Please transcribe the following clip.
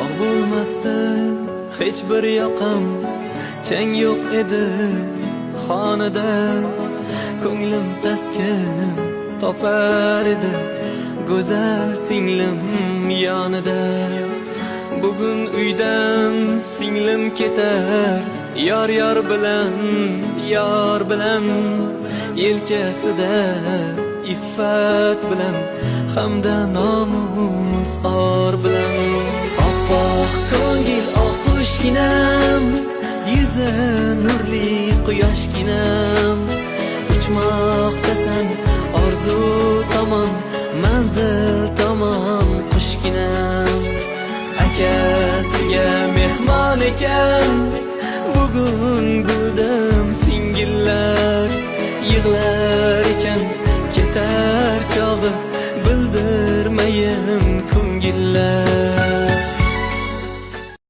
tog' bo'lmasdi hech bir yoqam, chang yo'q edi xonada. Ko'nglim taskin topar edi go'zal singlim yonida. Bugun uydan singlim ketar, yor bilan yelkasida iffat bilan hamda nomus or bilan. Oppoq ko'ngil oqushginam, yuzi nurli quyoshginam. Uchmoqdasan orzu tomon, manzil tomon qushginam. Akasiga mehmon ekan bugun bildim singillar. Yig'lar ekan ketar chog'i bildirmayin ko'ngillar.